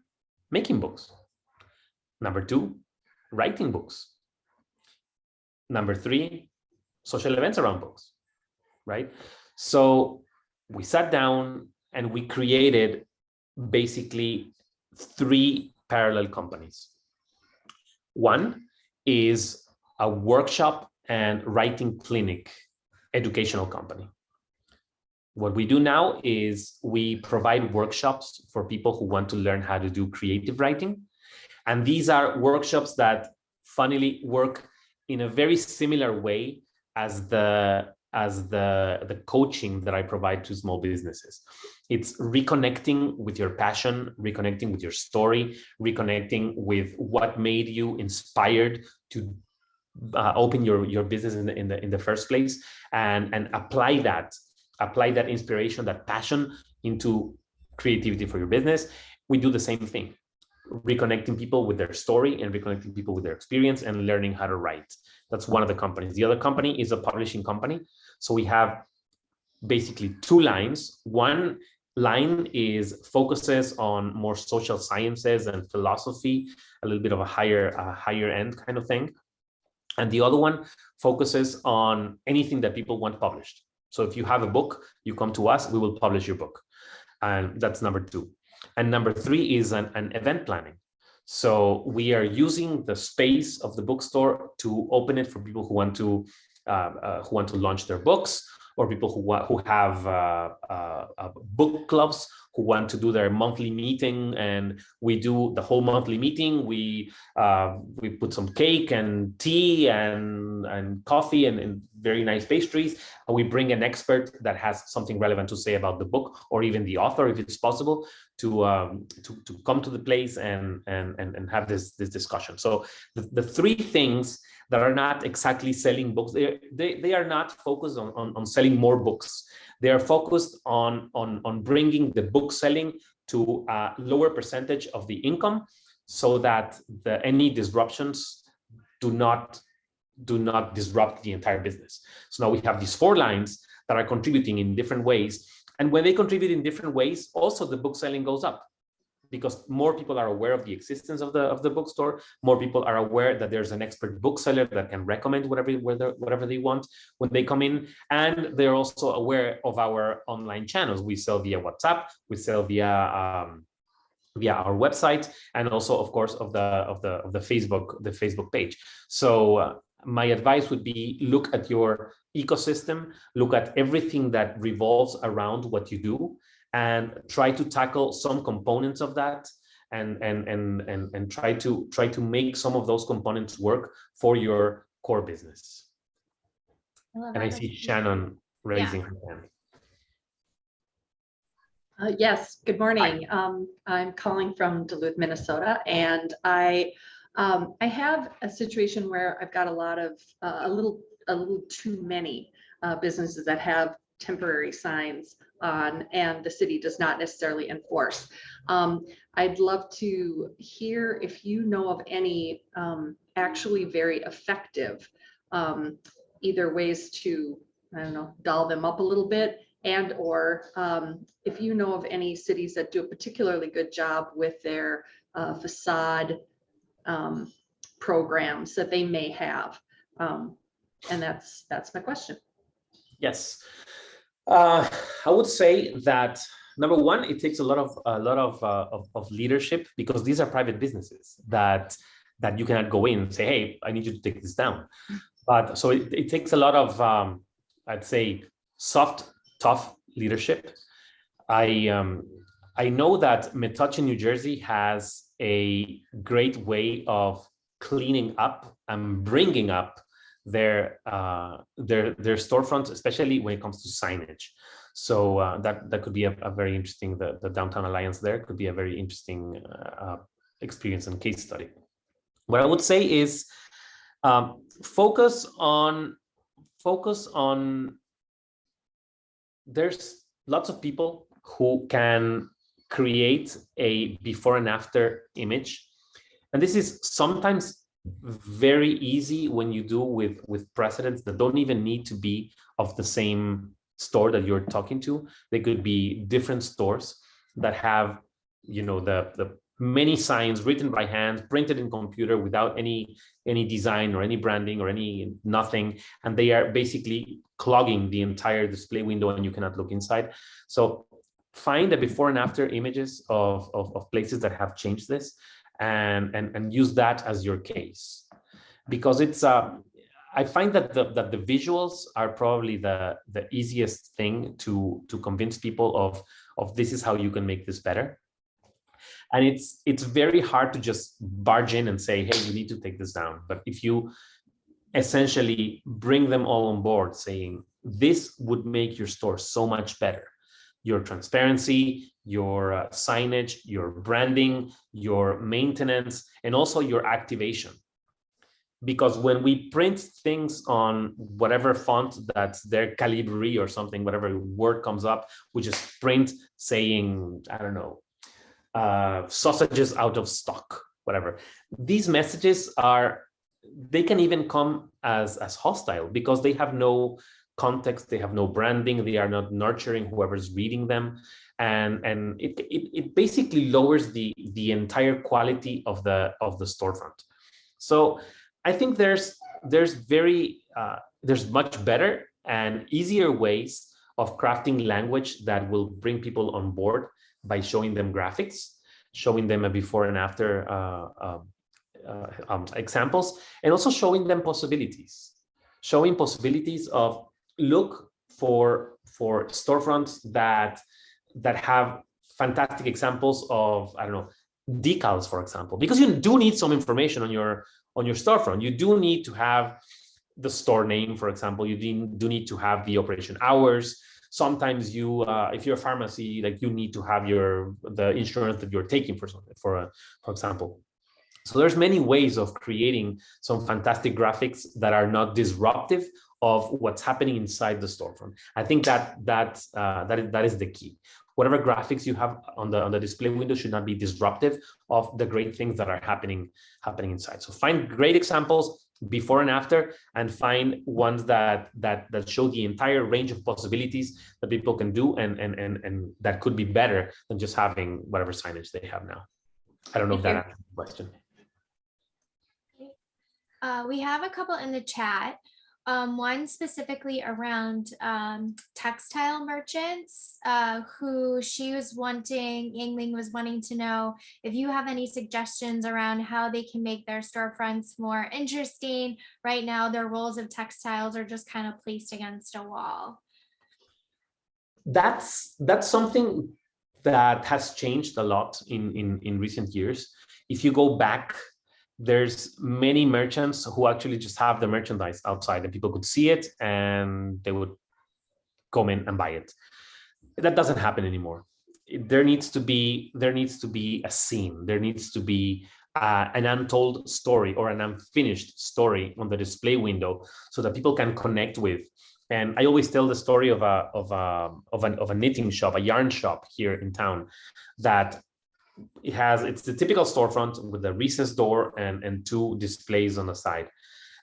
making books. Number two, writing books. Number three, social events around books, right? So we sat down and we created basically 3 parallel companies. One is a workshop and writing clinic educational company. What we do now is we provide workshops for people who want to learn how to do creative writing. And these are workshops that funnily work in a very similar way as the coaching that I provide to small businesses. It's reconnecting with your passion, reconnecting with your story, reconnecting with what made you inspired to open your business in the first place, and apply that inspiration, that passion into creativity for your business. We do the same thing, reconnecting people with their story and reconnecting people with their experience and learning how to write. That's one of the companies. The other company is a publishing company. So we have basically 2 lines. One line focuses on more social sciences and philosophy, a little bit of a higher end kind of thing. And the other one focuses on anything that people want published. So if you have a book, you come to us, we will publish your book. And that's number 2. And number 3 is an event planning. So we are using the space of the bookstore to open it for people who want to launch their books, or people who have book clubs, who want to do their monthly meeting, and we do the whole monthly meeting. We put some cake and tea and coffee and very nice pastries, and we bring an expert that has something relevant to say about the book, or even the author, if it's possible, to come to the place and have this discussion. So the 3 things that are not exactly selling books, they are not focused on selling more books. They are focused on bringing the book selling to a lower percentage of the income, so that any disruptions do not disrupt the entire business. So now we have these 4 lines that are contributing in different ways. And when they contribute in different ways, also the book selling goes up, because more people are aware of the existence of the bookstore. More people are aware that there's an expert bookseller that can recommend whatever they want when they come in. And they're also aware of our online channels. We sell via WhatsApp, we sell via our website, and also, of course, of the Facebook page. So my advice would be, look at your ecosystem, look at everything that revolves around what you do, and try to tackle some components of that, and try to make some of those components work for your core business. And I see Shannon raising her hand. Yes, good morning. I'm calling from Duluth, Minnesota, and I have a situation where I've got a lot of a little too many businesses that have temporary signs on, and the city does not necessarily enforce. I'd love to hear if you know of any actually very effective either ways to, I don't know, doll them up a little bit, and or if you know of any cities that do a particularly good job with their facade programs that they may have. And that's my question. Yes, I would say that number one, it takes a lot of leadership, because these are private businesses that you cannot go in and say, hey, I need you to take this down. But so it takes a lot of I'd say soft, tough leadership. I know that Metuchen, New Jersey has a great way of cleaning up and bringing up their storefronts, especially when it comes to signage. So that could be a very interesting, the Downtown Alliance there could be a very interesting experience and case study. What I would say is focus on, there's lots of people who can create a before and after image. And this is sometimes very easy when you do with precedents that don't even need to be of the same store that you're talking to. They could be different stores that have, you know, the many signs written by hand, printed in computer without any design or any branding or any nothing. And they are basically clogging the entire display window and you cannot look inside. So find the before and after images of places that have changed this and use that as your case. Because it's, I find that the visuals are probably the easiest thing to convince people of this is how you can make this better. And it's very hard to just barge in and say, hey, you need to take this down. But if you essentially bring them all on board saying, this would make your store so much better. Your transparency, your signage, your branding, your maintenance, and also your activation. Because when we print things on whatever font that's their Calibri or something, whatever word comes up, we just print saying, I don't know, sausages out of stock, whatever. These messages they can even come as hostile because they have no context, they have no branding, they are not nurturing whoever's reading them. And it basically lowers the entire quality of the storefront. So I think there's much better and easier ways of crafting language that will bring people on board by showing them graphics, showing them a before and after examples, and also showing them possibilities. Showing possibilities of look for storefronts that have fantastic examples of, I don't know, decals, for example, because you do need some information on your storefront. You do need to have the store name, for example. You do need to have the operation hours. Sometimes you, if you're a pharmacy, like you need to have the insurance that you're taking for example. So there's many ways of creating some fantastic graphics that are not disruptive of what's happening inside the storefront. I think that is the key. Whatever graphics you have on the display window should not be disruptive of the great things that are happening inside. So find great examples before and after, and find ones that show the entire range of possibilities that people can do, and that could be better than just having whatever signage they have now. I don't know if that answers the question. We have a couple in the chat. One specifically around textile merchants, who Yingling was wanting to know if you have any suggestions around how they can make their storefronts more interesting. Right now, their rolls of textiles are just kind of placed against a wall. That's something that has changed a lot in recent years. If you go back there's many merchants who actually just have the merchandise outside and people could see it and they would come in and buy it. That doesn't happen anymore. There needs to be a scene. There needs to be an untold story or an unfinished story on the display window so that people can connect with. And I always tell the story of a knitting shop, a yarn shop here in town, that it's the typical storefront with a recessed door and two displays on the side.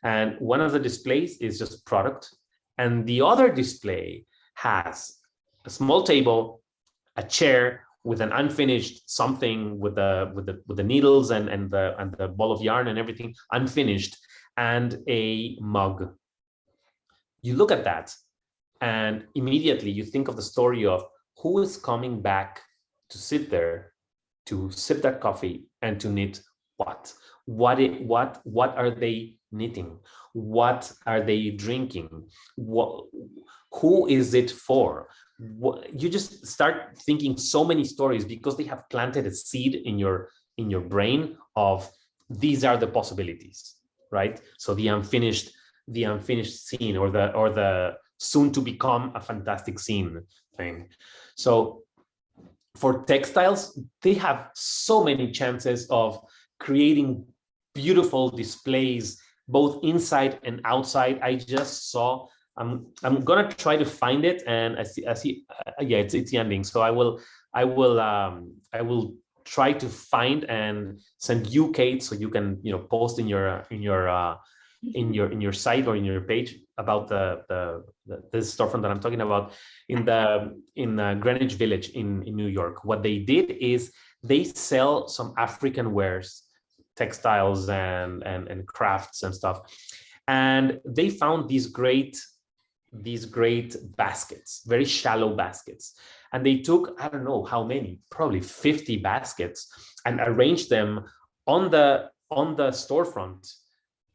And one of the displays is just product, and the other display has a small table, a chair with an unfinished something with the needles and the ball of yarn and everything unfinished, and a mug. You look at that and immediately you think of the story of who is coming back to sit there to sip that coffee and to knit what? What are they knitting? What are they drinking? Who is it for? You just start thinking so many stories because they have planted a seed in your brain of these are the possibilities, right? So the unfinished scene or the soon to become a fantastic scene thing. So for textiles, they have so many chances of creating beautiful displays, both inside and outside. I just saw, I'm gonna try to find it, and I see, yeah, it's the ending. So I will try to find and send you, Kate, so you can post in your site or in your page about this storefront that I'm talking about in Greenwich Village in New York. What they did is they sell some African wares, textiles and crafts and stuff, and they found these great baskets, very shallow baskets, and they took, I don't know how many, probably 50 baskets, and arranged them on the storefront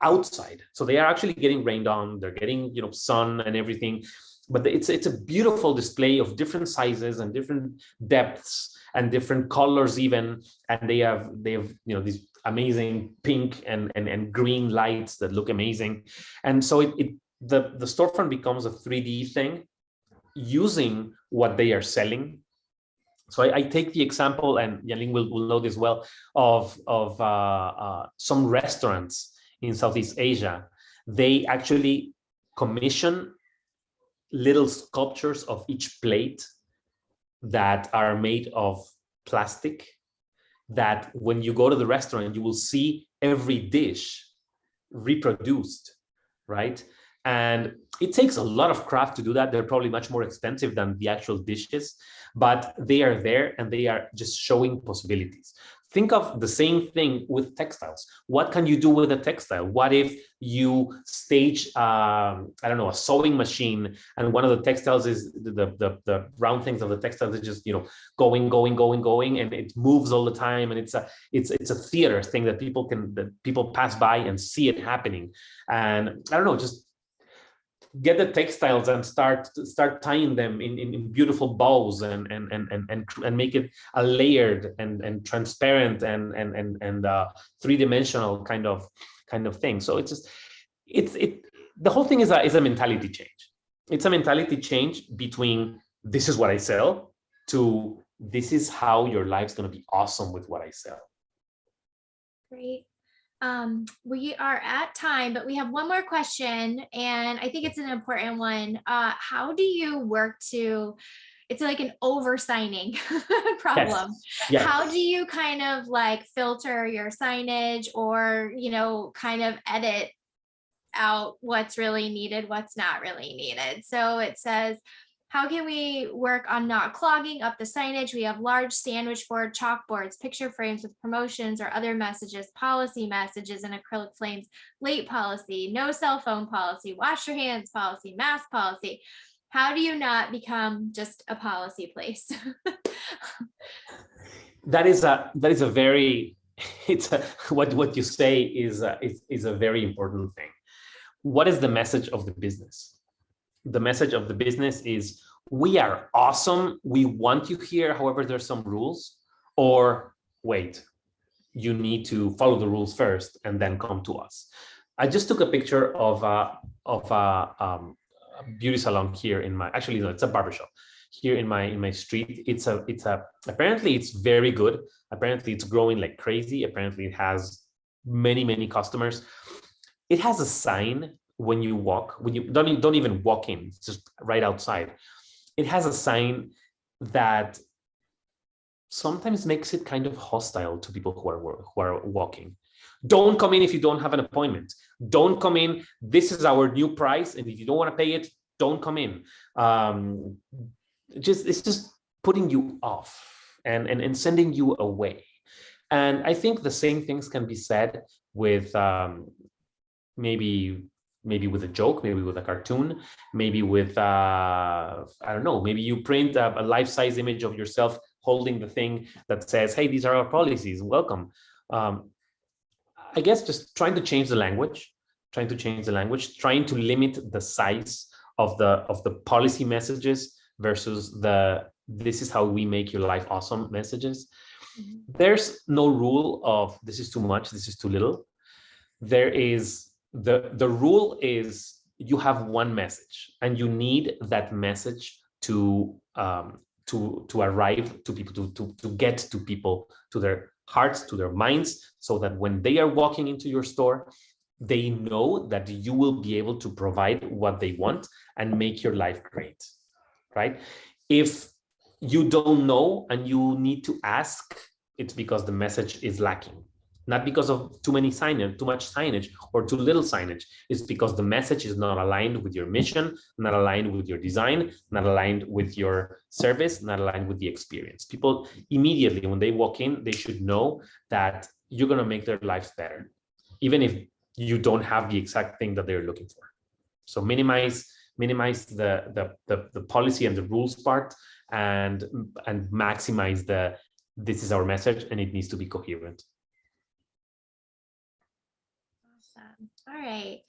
outside. So they are actually getting rained on, they're getting sun and everything, but it's a beautiful display of different sizes and different depths and different colors even, and they have these amazing pink and green lights that look amazing. And so the storefront becomes a 3D thing using what they are selling. So I take the example, and Yaling will know this well, of some restaurants in Southeast Asia. They actually commission little sculptures of each plate that are made of plastic, that when you go to the restaurant, you will see every dish reproduced, right? And it takes a lot of craft to do that. They're probably much more expensive than the actual dishes, but they are there and they are just showing possibilities. Think of the same thing with textiles. What can you do with a textile? What if you stage, I don't know, a sewing machine, and one of the textiles is the round things of the textiles is just going, and it moves all the time, and it's a theater thing that people pass by and see it happening. And I don't know, just get the textiles and start tying them in beautiful bows and make it a layered and transparent and three-dimensional kind of thing. So the whole thing is a mentality change. It's a mentality change between this is what I sell to this is how your life's going to be awesome with what I sell. Great. We are at time, but we have one more question, and I think it's an important one. How do you work it's like an over-signing problem. Yes. How do you kind of like filter your signage or, kind of edit out what's really needed, what's not really needed? So it says, how can we work on not clogging up the signage? We have large sandwich board, chalkboards, picture frames with promotions or other messages, policy messages and acrylic flames, late policy, no cell phone policy, wash your hands policy, mask policy. How do you not become just a policy place? That is a very, what you say is a very important thing. What is the message of the business? The message of the business is, we are awesome. We want you here. However, there's some rules. Or wait, you need to follow the rules first and then come to us. I just took a picture of a beauty salon here in my, actually no, it's a barbershop here in my street. It's a apparently it's very good. Apparently it's growing like crazy. Apparently it has many customers. It has a sign when you walk, when you don't even walk in, it's just right outside. It has a sign that sometimes makes it kind of hostile to people who are walking. Don't come in if you don't have an appointment. Don't come in. This is our new price, and if you don't want to pay it, don't come in. It's just putting you off and sending you away. And I think the same things can be said with maybe with a joke, maybe with a cartoon, maybe with I don't know, maybe you print a life-size image of yourself holding the thing that says, hey, these are our policies, welcome. I guess just trying to change the language, trying to limit the size of the policy messages versus this is how we make your life awesome messages. There's no rule of this is too much, this is too little. There is the rule is you have one message and you need that message to arrive to people, to get to people, to their hearts, to their minds, so that when they are walking into your store, they know that you will be able to provide what they want and make your life great, right? If you don't know and you need to ask, it's because the message is lacking. Not because of too much signage or too little signage. It's because the message is not aligned with your mission, not aligned with your design, not aligned with your service, not aligned with the experience. People immediately, when they walk in, they should know that you're going to make their lives better, even if you don't have the exact thing that they're looking for. So minimize the policy and the rules part, and maximize this is our message and it needs to be coherent. All right.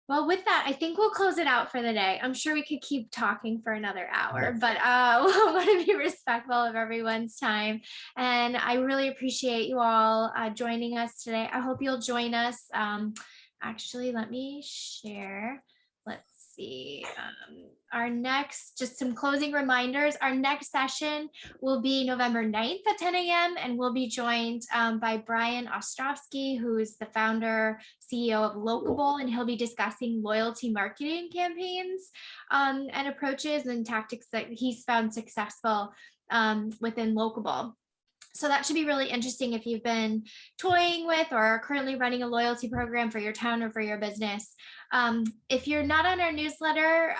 Well, with that, I think we'll close it out for the day. I'm sure we could keep talking for another hour, but we want to be respectful of everyone's time. And I really appreciate you all joining us today. I hope you'll join us. Actually, let me share. Let's see. Our next, just some closing reminders. Our next session will be November 9th at 10 a.m. and we'll be joined by Brian Ostrovsky, who is the founder, CEO of Lookable, and he'll be discussing loyalty marketing campaigns and approaches and tactics that he's found successful within Lookable. So that should be really interesting if you've been toying with or are currently running a loyalty program for your town or for your business. If you're not on our newsletter,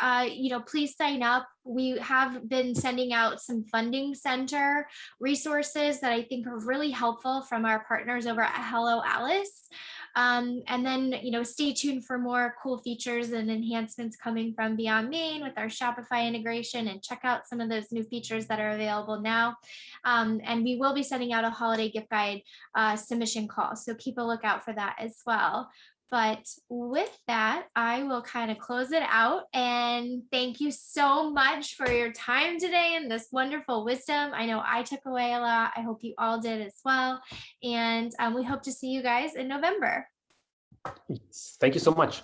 please sign up. We have been sending out some funding center resources that I think are really helpful from our partners over at Hello Alice. And then, stay tuned for more cool features and enhancements coming from Beyond Main with our Shopify integration, and check out some of those new features that are available now. And we will be sending out a holiday gift guide submission call, so keep a lookout for that as well. But with that, I will kind of close it out, and thank you so much for your time today and this wonderful wisdom. I know I took away a lot. I hope you all did as well. And we hope to see you guys in November. Thank you so much.